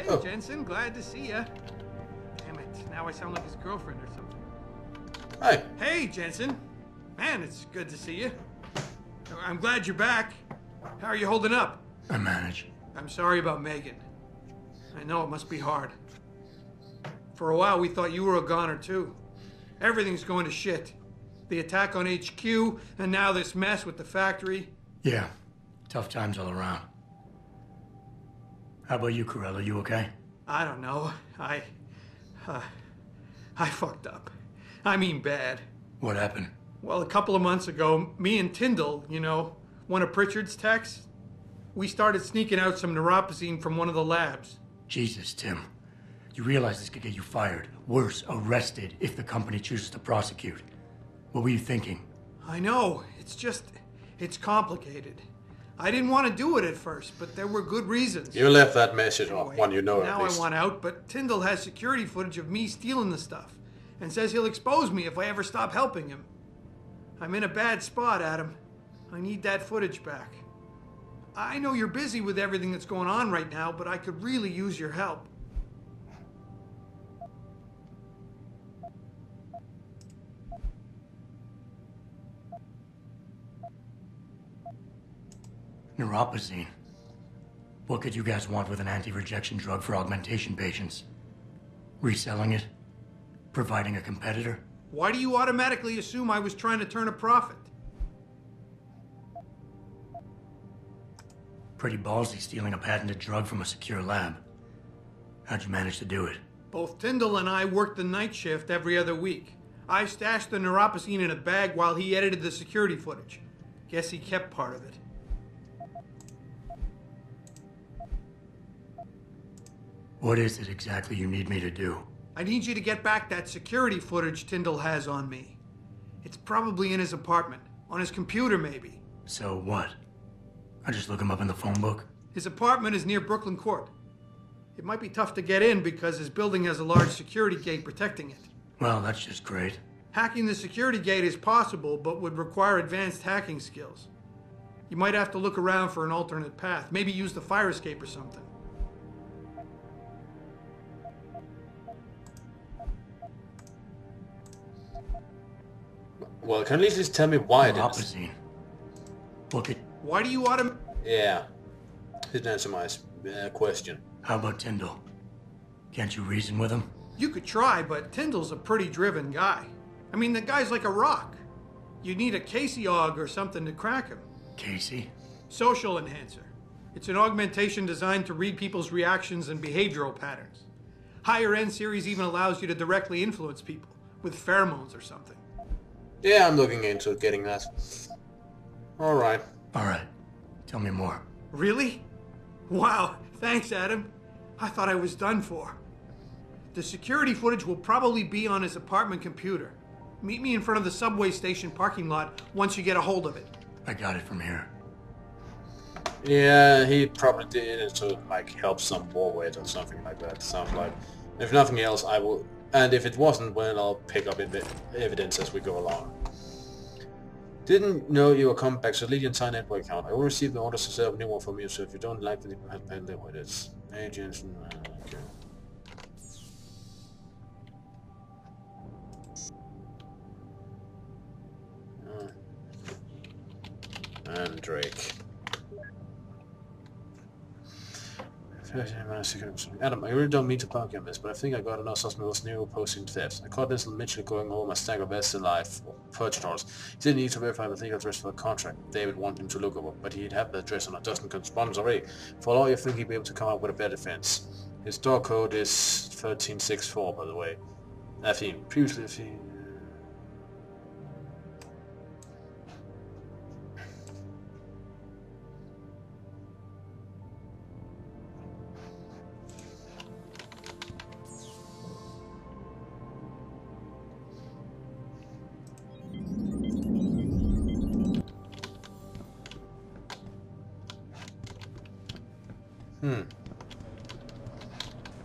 Oh. Jensen, glad to see ya. Damn it, now I sound like his girlfriend or something. Hi. Hey, Jensen. Man, it's good to see you. I'm glad you're back. How are you holding up? I manage. I'm sorry about Megan. I know it must be hard. For a while, we thought you were a goner, too. Everything's going to shit. The attack on HQ, and now this mess with the factory. Yeah, tough times all around. How about you, Corella? You okay? I don't know. I fucked up. I mean bad. What happened? Well, a couple of months ago, me and Tyndall, you know, one of Pritchard's techs, we started sneaking out some neuropozyne from one of the labs. Jesus, Tim. You realize this could get you fired. Worse, arrested if the company chooses to prosecute. What were you thinking? I know. It's complicated. I didn't want to do it at first, but there were good reasons. You left that message off, Anyway, one you know at now least. I want out, but Tyndall has security footage of me stealing the stuff and says he'll expose me if I ever stop helping him. I'm in a bad spot, Adam. I need that footage back. I know you're busy with everything that's going on right now, but I could really use your help. Neuropozyne. What could you guys want with an anti-rejection drug for augmentation patients? Reselling it? Providing a competitor? Why do you automatically assume I was trying to turn a profit? Pretty ballsy stealing a patented drug from a secure lab. How'd you manage to do it? Both Tyndall and I worked the night shift every other week. I stashed the neuropozyne in a bag while he edited the security footage. Guess he kept part of it. What is it exactly you need me to do? I need you to get back that security footage Tyndall has on me. It's probably in his apartment. On his computer, maybe. So what? I just look him up in the phone book? His apartment is near Brooklyn Court. It might be tough to get in because his building has a large security gate protecting it. Well, that's just great. Hacking the security gate is possible, but would require advanced hacking skills. You might have to look around for an alternate path. Maybe use the fire escape or something. Well, can you at least tell me why it is? Neuropozyne. Look at... Why do you Yeah. Didn't answer my question. How about Tyndall? Can't you reason with him? You could try, but Tyndall's a pretty driven guy. I mean, the guy's like a rock. You need a Casey aug or something to crack him. Casey? Social enhancer. It's an augmentation designed to read people's reactions and behavioral patterns. Higher end series even allows you to directly influence people with pheromones or something. Yeah, I'm looking into getting that. Alright. Alright. Tell me more. Really? Wow, thanks, Adam. I thought I was done for. The security footage will probably be on his apartment computer. Meet me in front of the subway station parking lot once you get a hold of it. I got it from here. Yeah, he probably did it to like help some war with or something like that. Sounds like. If nothing else, I will. And if it wasn't, well, I'll pick up evidence as we go along. Didn't know you were coming back, so delete the entire network account. I will receive the orders to set up a new one from you, so if you don't like it, you have to live with it. Hey, Jensen. Okay. And Drake. Adam, I really don't mean to poke you on this, but I think I got enough Sosmill's new posting theft. I caught this Mitchell going over my stack of best alive purchase orders. He didn't need to verify the legal address for the contract David wanted him to look over, but he'd have the address on a dozen correspondence already. For all you think he'd be able to come up with a better defense. His store code is 1364, by the way. Previously,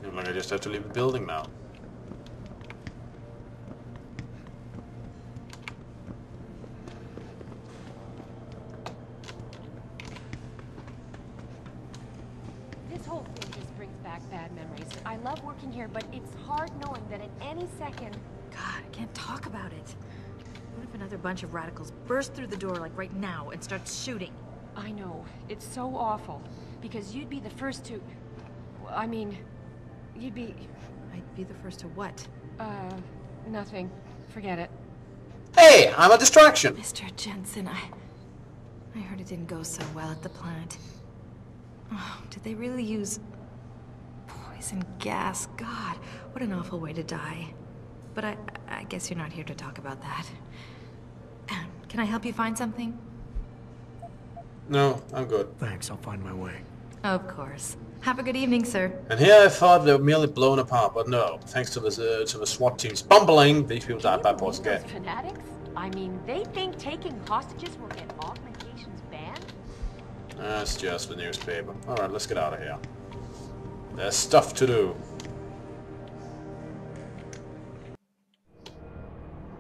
Looks like I just have to leave the building now. This whole thing just brings back bad memories. I love working here, but it's hard knowing that at any second... God, I can't talk about it. What if another bunch of radicals burst through the door like right now and start shooting? I know. It's so awful. Because you'd be the first to... I mean... You'd be... I'd be the first to what? Nothing. Forget it. Hey, I'm a distraction. Mr. Jensen, I heard it didn't go so well at the plant. Oh, did they really use poison gas? God, what an awful way to die. But I guess you're not here to talk about that. Can I help you find something? No, I'm good. Thanks, I'll find my way. Of course. Have a good evening, sir. And here I thought they were merely blown apart, but no. Thanks to the SWAT team's bumbling, these people died by poison gas. Those fanatics? I mean, they think taking hostages will get augmentations banned? That's just the newspaper. Alright, let's get out of here. There's stuff to do.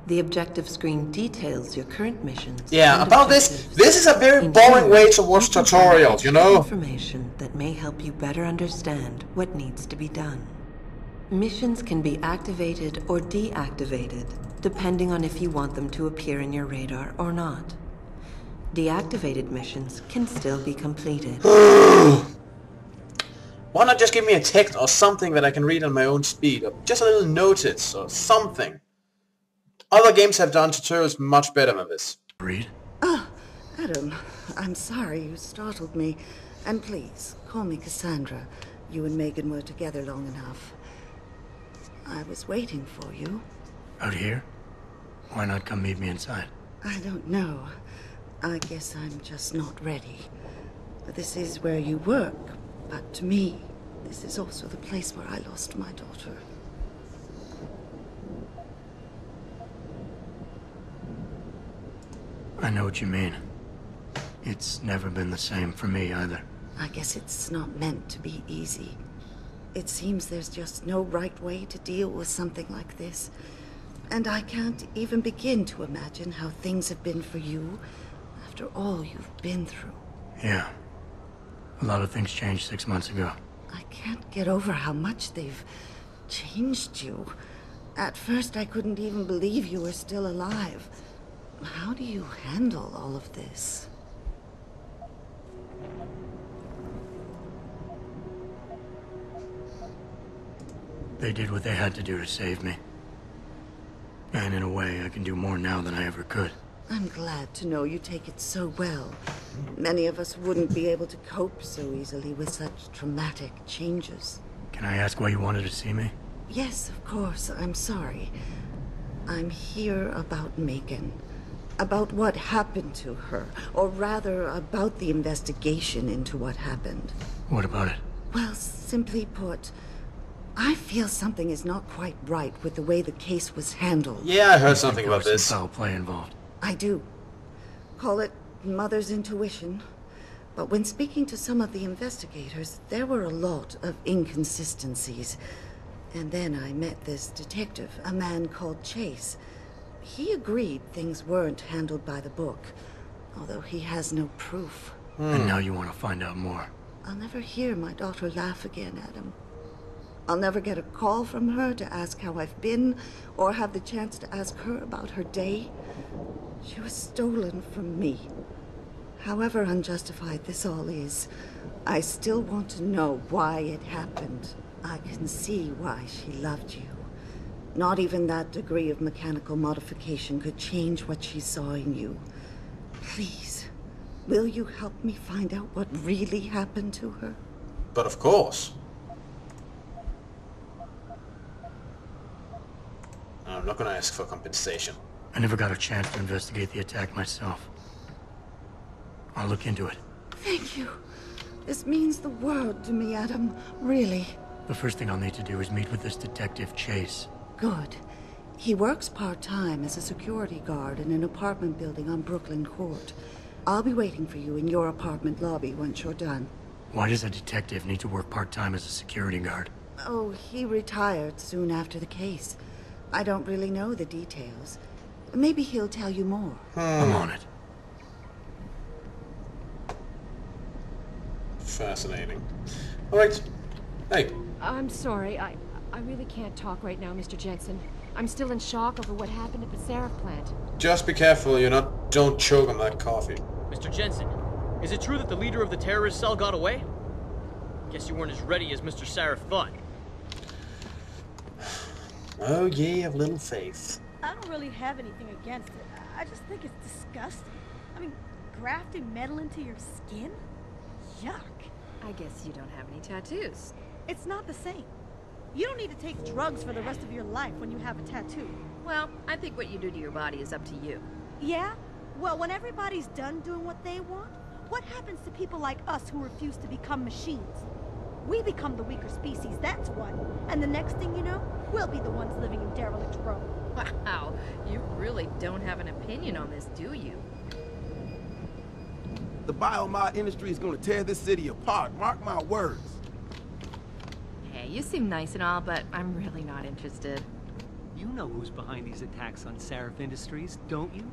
The objective screen details your current missions. Yeah, and about this is a very In boring here, way to watch you can find tutorials, you know? Information that may help you better understand what needs to be done. Missions can be activated or deactivated, depending on if you want them to appear in your radar or not. Deactivated missions can still be completed. Why not just give me a text or something that I can read on my own speed, or just a little notice or something? Other games have done tutorials much better than this. Reed? Ah, Adam, I'm sorry you startled me. And please, call me Cassandra. You and Megan were together long enough. I was waiting for you. Out here? Why not come meet me inside? I don't know. I guess I'm just not ready. This is where you work, but to me, this is also the place where I lost my daughter. I know what you mean. It's never been the same for me either. I guess it's not meant to be easy. It seems there's just no right way to deal with something like this. And I can't even begin to imagine how things have been for you after all you've been through. Yeah. A lot of things changed 6 months ago. I can't get over how much they've changed you. At first I couldn't even believe you were still alive. How do you handle all of this? They did what they had to do to save me. And in a way, I can do more now than I ever could. I'm glad to know you take it so well. Many of us wouldn't be able to cope so easily with such traumatic changes. Can I ask why you wanted to see me? Yes, of course. I'm sorry. I'm here about Megan. About what happened to her. Or rather, about the investigation into what happened. What about it? Well, simply put, I feel something is not quite right with the way the case was handled. Yeah, I heard something about There was this. some foul play involved. I do. Call it mother's intuition. But when speaking to some of the investigators, there were a lot of inconsistencies. And then I met this detective, a man called Chase. He agreed things weren't handled by the book, although he has no proof. And now you want to find out more. I'll never hear my daughter laugh again, Adam. I'll never get a call from her to ask how I've been, or have the chance to ask her about her day. She was stolen from me. However unjustified this all is, I still want to know why it happened. I can see why she loved you. Not even that degree of mechanical modification could change what she saw in you. Please, will you help me find out what really happened to her? But of course. I'm not gonna ask for compensation. I never got a chance to investigate the attack myself. I'll look into it. Thank you. This means the world to me, Adam. Really. The first thing I'll need to do is meet with this detective, Chase. Good. He works part-time as a security guard in an apartment building on Brooklyn Court. I'll be waiting for you in your apartment lobby once you're done. Why does a detective need to work part-time as a security guard? Oh, he retired soon after the case. I don't really know the details. Maybe he'll tell you more. I'm on it. Fascinating. Alright. Hey. I'm sorry. I really can't talk right now, Mr. Jensen. I'm still in shock over what happened at the Seraph plant. Just be careful don't choke on that coffee. Mr. Jensen, is it true that the leader of the terrorist cell got away? Guess you weren't as ready as Mr. Seraph thought. Oh yeah, have little faith. I don't really have anything against it. I just think it's disgusting. I mean, grafting metal into your skin? Yuck. I guess you don't have any tattoos. It's not the same. You don't need to take drugs for the rest of your life when you have a tattoo. Well, I think what you do to your body is up to you. Yeah? Well, when everybody's done doing what they want, what happens to people like us who refuse to become machines? We become the weaker species, that's what. And the next thing you know, we'll be the ones living in derelict Rome. Wow, you really don't have an opinion on this, do you? The biomod industry is going to tear this city apart, mark my words. Hey, you seem nice and all, but I'm really not interested. You know who's behind these attacks on Seraph Industries, don't you?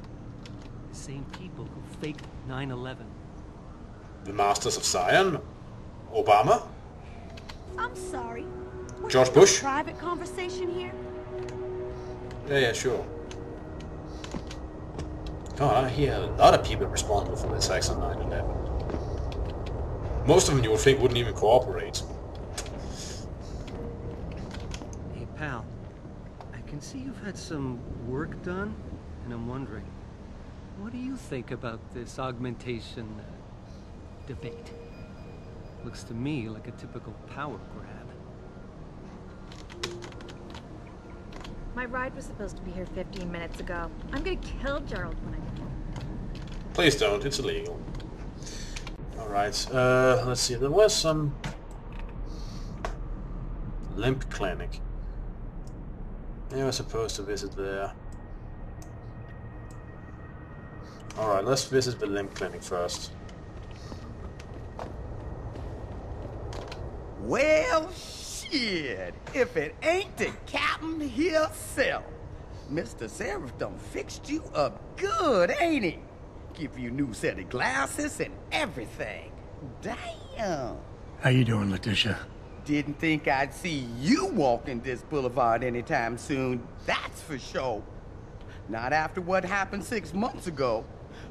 The same people who faked 9/11. The Masters of Zion? Obama? I'm sorry. We're George having a Bush? private conversation here? Yeah, sure. God, I hear a lot of people responsible for the attacks on 9/11. Most of them you would think wouldn't even cooperate. Hey, pal. I can see you've had some work done, and I'm wondering, what do you think about this augmentation debate? Looks to me like a typical power grab. My ride was supposed to be here 15 minutes ago. I'm gonna kill Gerald when I get home. Please don't, it's illegal. Alright, let's see, there was some limp clinic. I was supposed to visit there. Alright, let's visit the limp clinic first. Well, shit, if it ain't the captain himself. Mr. Seraph done fixed you up good, ain't he? Give you new set of glasses and everything. Damn. How you doing, Letitia? Didn't think I'd see you walking this boulevard anytime soon, that's for sure. Not after what happened 6 months ago.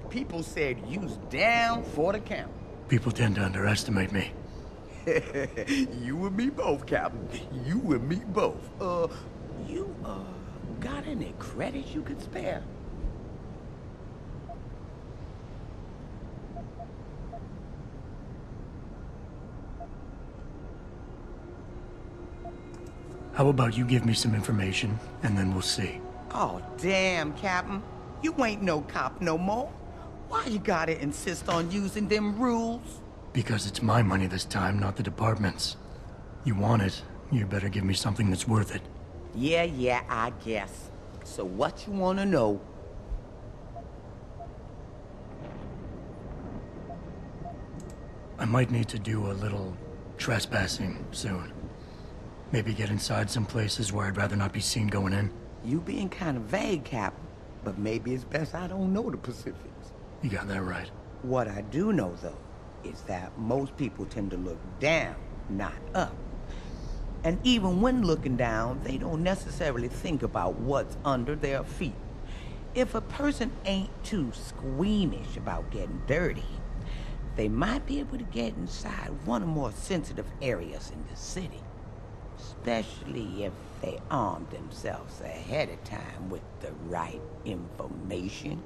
People said you's down for the count. People tend to underestimate me. You and me both, Captain. You and me both. You, got any credits you could spare? How about you give me some information, and then we'll see. Oh, damn, Captain. You ain't no cop no more. Why you gotta insist on using them rules? Because it's my money this time, not the department's. You want it, you better give me something that's worth it. Yeah, I guess. So what you wanna know? I might need to do a little trespassing soon. Maybe get inside some places where I'd rather not be seen going in. You being kind of vague, Captain, but maybe it's best I don't know the Pacifics. You got that right. What I do know, though, is that most people tend to look down, not up. And even when looking down, they don't necessarily think about what's under their feet. If a person ain't too squeamish about getting dirty, they might be able to get inside one of the more sensitive areas in the city. Especially if they arm themselves ahead of time with the right information.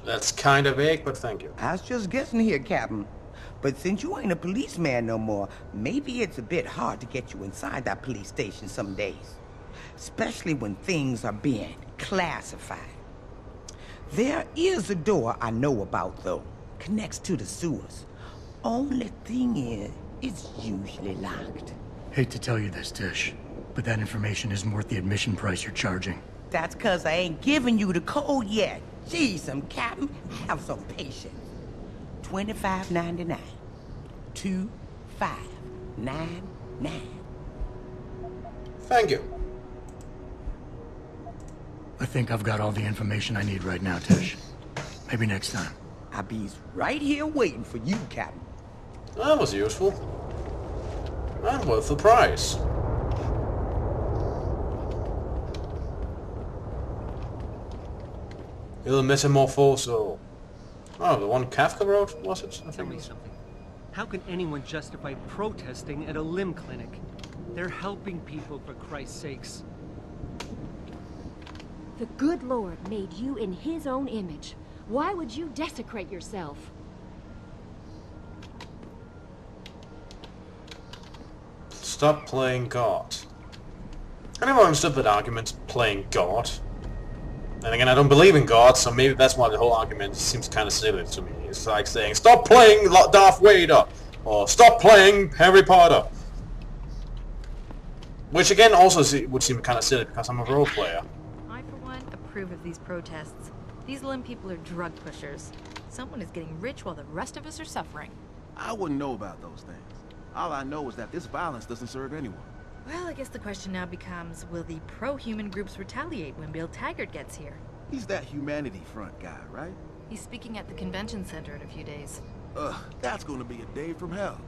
That's kind of vague, but thank you. I was just guessing here, Captain. But since you ain't a policeman no more, maybe it's a bit hard to get you inside that police station some days. Especially when things are being classified. There is a door I know about, though. Connects to the sewers. Only thing is, it's usually locked. Hate to tell you this, Tish, but that information isn't worth the admission price you're charging. That's 'cause I ain't giving you the code yet. Jeez, Captain, have some patience. $25.99. $25.99. Thank you. I think I've got all the information I need right now, Tish. Maybe next time. I'll be right here waiting for you, Captain. That was useful. And worth the price. Il Metamorphoso. Oh, the one Kafka wrote, was it? Tell me something. How can anyone justify protesting at a limb clinic? They're helping people, for Christ's sakes. The good Lord made you in his own image. Why would you desecrate yourself? Stop playing God. I never understood that argument, playing God. And again, I don't believe in God, so maybe that's why the whole argument seems kind of silly to me. It's like saying, stop playing Darth Vader! Or stop playing Harry Potter! Which again also would seem kind of silly because I'm a role player. I, for one, approve of these protests. These limb people are drug pushers. Someone is getting rich while the rest of us are suffering. I wouldn't know about those things. All I know is that this violence doesn't serve anyone. Well, I guess the question now becomes, will the pro-human groups retaliate when Bill Taggart gets here? He's that Humanity Front guy, right? He's speaking at the convention center in a few days. Ugh, that's gonna be a day from hell.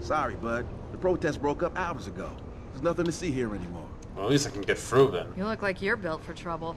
Sorry, bud. The protest broke up hours ago. There's nothing to see here anymore. Well, at least I can get through then. You look like you're built for trouble.